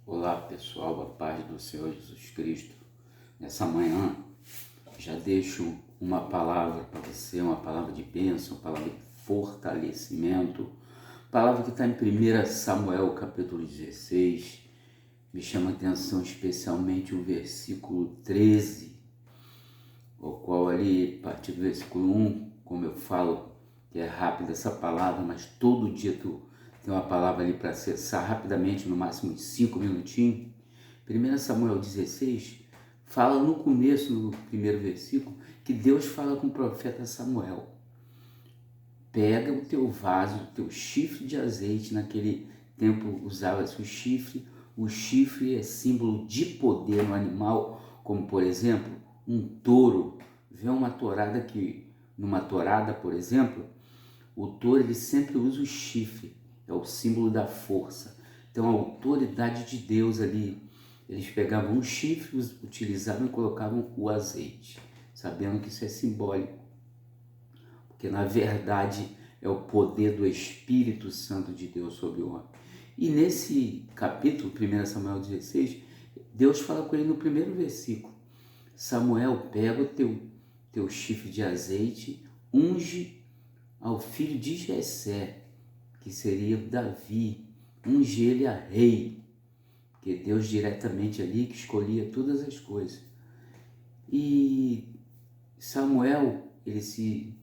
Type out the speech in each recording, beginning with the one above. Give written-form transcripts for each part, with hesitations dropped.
Olá pessoal, a paz do Senhor Jesus Cristo. Nessa manhã já deixo uma palavra para você, uma palavra de bênção, uma palavra de fortalecimento, palavra que está em 1 Samuel capítulo 16, me chama a atenção especialmente o versículo 13, o qual ali, a partir do versículo 1, como eu falo, que é rápida essa palavra, mas todo dia tu tem uma palavra ali para acessar rapidamente, no máximo de 5 minutinhos. 1 Samuel 16 fala no começo, no primeiro versículo, que Deus fala com o profeta Samuel. Pega o teu vaso, o teu chifre de azeite. Naquele tempo usava-se o chifre é símbolo de poder no animal, como por exemplo, um touro. Vê uma tourada que, numa tourada, por exemplo, o touro ele sempre usa o chifre, é o símbolo da força. Então a autoridade de Deus ali, eles pegavam o chifre, utilizavam e colocavam o azeite, sabendo que isso é simbólico, porque na verdade é o poder do Espírito Santo de Deus sobre o homem. E nesse capítulo, 1 Samuel 16, Deus fala com ele no primeiro versículo: Samuel, pega o teu chifre de azeite, unge ao filho de Jessé, que seria Davi, unge ele a rei, porque Deus diretamente ali que escolhia todas as coisas. E Samuel, ele se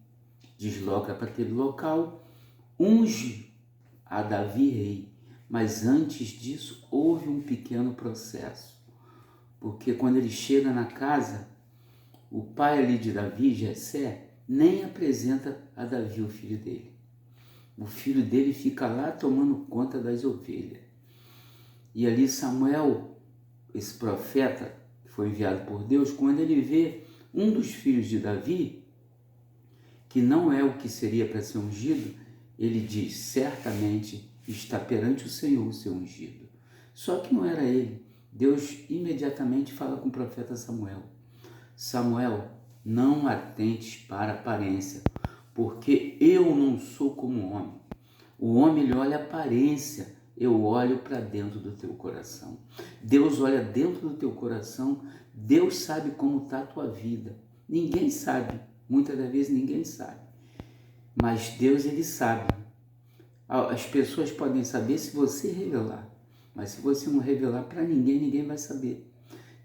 desloca para aquele local, unge a Davi rei, mas antes disso houve um pequeno processo, porque quando ele chega na casa, o pai ali de Davi, Jessé, nem apresenta a Davi o filho dele. O filho dele fica lá tomando conta das ovelhas. E ali Samuel, esse profeta que foi enviado por Deus, quando ele vê um dos filhos de Davi, que não é o que seria para ser ungido, ele diz: certamente está perante o Senhor o seu ungido. Só que não era ele. Deus imediatamente fala com o profeta Samuel: Samuel, não atentes para a aparência, porque eu não sou como o homem. O homem ele olha a aparência, eu olho para dentro do teu coração. Deus olha dentro do teu coração, Deus sabe como está a tua vida. Ninguém sabe, muitas das vezes ninguém sabe, mas Deus ele sabe. As pessoas podem saber se você revelar, mas se você não revelar para ninguém, ninguém vai saber.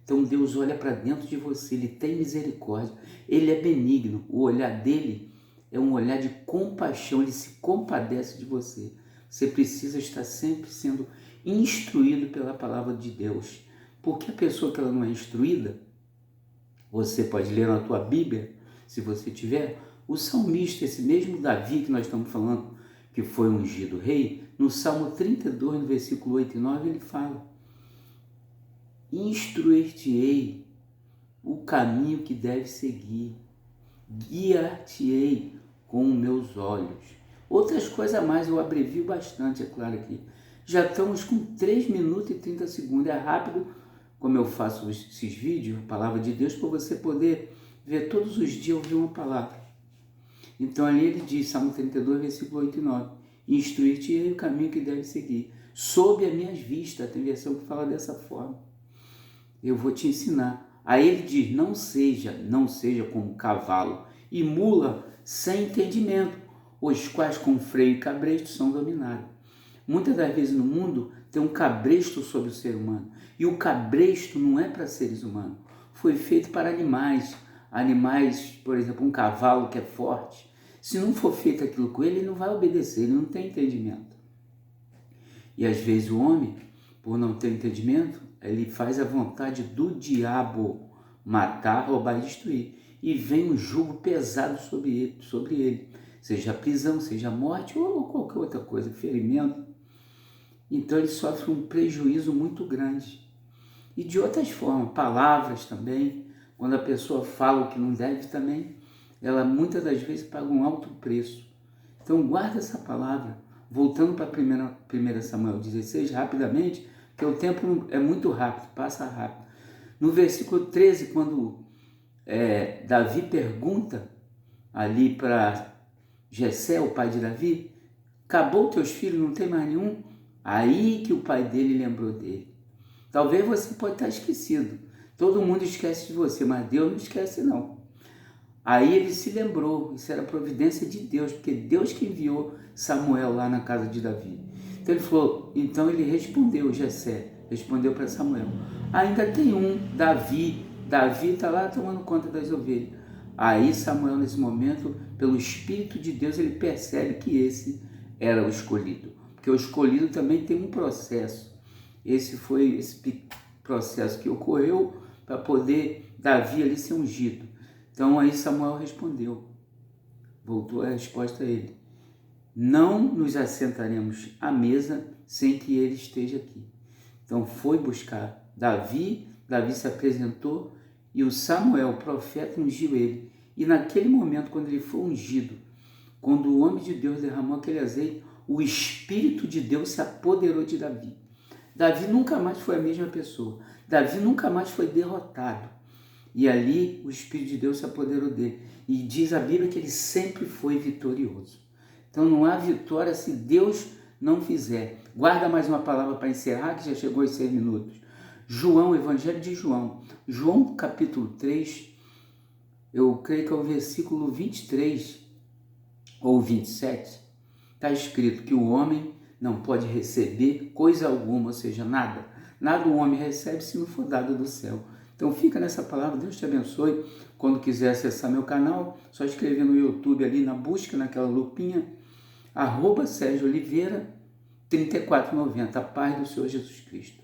Então Deus olha para dentro de você, Ele tem misericórdia, Ele é benigno, o olhar dele é um olhar de compaixão, Ele se compadece de você. Você precisa estar sempre sendo instruído pela palavra de Deus, porque a pessoa que ela não é instruída, você pode ler na tua Bíblia, se você tiver, o salmista, esse mesmo Davi que nós estamos falando, que foi ungido rei, no Salmo 32, no versículo 8 e 9, ele fala: instruir-te-ei o caminho que deve seguir, guiar-te-ei com os meus olhos. Outras coisas a mais, eu abrevio bastante, é claro aqui. Já estamos com 3 minutos e 30 segundos, é rápido, como eu faço esses vídeos, a palavra de Deus, para você poder ver todos os dias, ouvir uma palavra. Então ali ele diz, Salmo 32, versículo 8 e 9, instruir-te-ei o caminho que deve seguir, sob as minhas vistas. Tem versão que fala dessa forma. Eu vou te ensinar. Aí ele diz: não seja como cavalo e mula sem entendimento, os quais com freio e cabresto são dominados. Muitas das vezes no mundo tem um cabresto sobre o ser humano, e o cabresto não é para seres humanos, foi feito para animais. Animais, por exemplo, um cavalo que é forte, se não for feito aquilo com ele, ele não vai obedecer, ele não tem entendimento. E às vezes o homem, por não ter entendimento, ele faz a vontade do diabo, matar, roubar e destruir. E vem um jugo pesado sobre ele, seja a prisão, seja a morte ou qualquer outra coisa, ferimento. Então ele sofre um prejuízo muito grande. E de outras formas, palavras também, quando a pessoa fala o que não deve também, ela muitas das vezes paga um alto preço. Então guarda essa palavra. Voltando para 1 Samuel 16, rapidamente, porque o tempo é muito rápido, passa rápido. No versículo 13, quando Davi pergunta ali para Jessé, o pai de Davi: acabou teus filhos, não tem mais nenhum? Aí que o pai dele lembrou dele. Talvez você pode estar esquecido. Todo mundo esquece de você, mas Deus não esquece não. Aí ele se lembrou, isso era providência de Deus, porque Deus que enviou Samuel lá na casa de Davi. Então ele falou, então ele respondeu, Jessé, respondeu para Samuel. Ainda tem um, Davi está lá tomando conta das ovelhas. Aí Samuel, nesse momento, pelo Espírito de Deus, ele percebe que esse era o escolhido. Porque o escolhido também tem um processo. Esse foi esse processo que ocorreu para poder Davi ali ser ungido. Então aí Samuel respondeu, voltou a resposta a ele. Não nos assentaremos à mesa sem que ele esteja aqui. Então foi buscar Davi se apresentou e o Samuel, o profeta, ungiu ele. E naquele momento, quando ele foi ungido, quando o homem de Deus derramou aquele azeite, o Espírito de Deus se apoderou de Davi. Davi nunca mais foi a mesma pessoa. Davi nunca mais foi derrotado. E ali o Espírito de Deus se apoderou dele. E diz a Bíblia que ele sempre foi vitorioso. Então não há vitória se Deus não fizer. Guarda mais uma palavra para encerrar, que já chegou aos 6 minutos. João, Evangelho de João. João capítulo 3, eu creio que é o versículo 23 ou 27. Está escrito que o homem não pode receber coisa alguma, ou seja, nada. Nada o homem recebe se não for dado do céu. Então fica nessa palavra, Deus te abençoe. Quando quiser acessar meu canal, só escrever no YouTube ali na busca, naquela lupinha, @Sérgio Oliveira 3490, a paz do Senhor Jesus Cristo.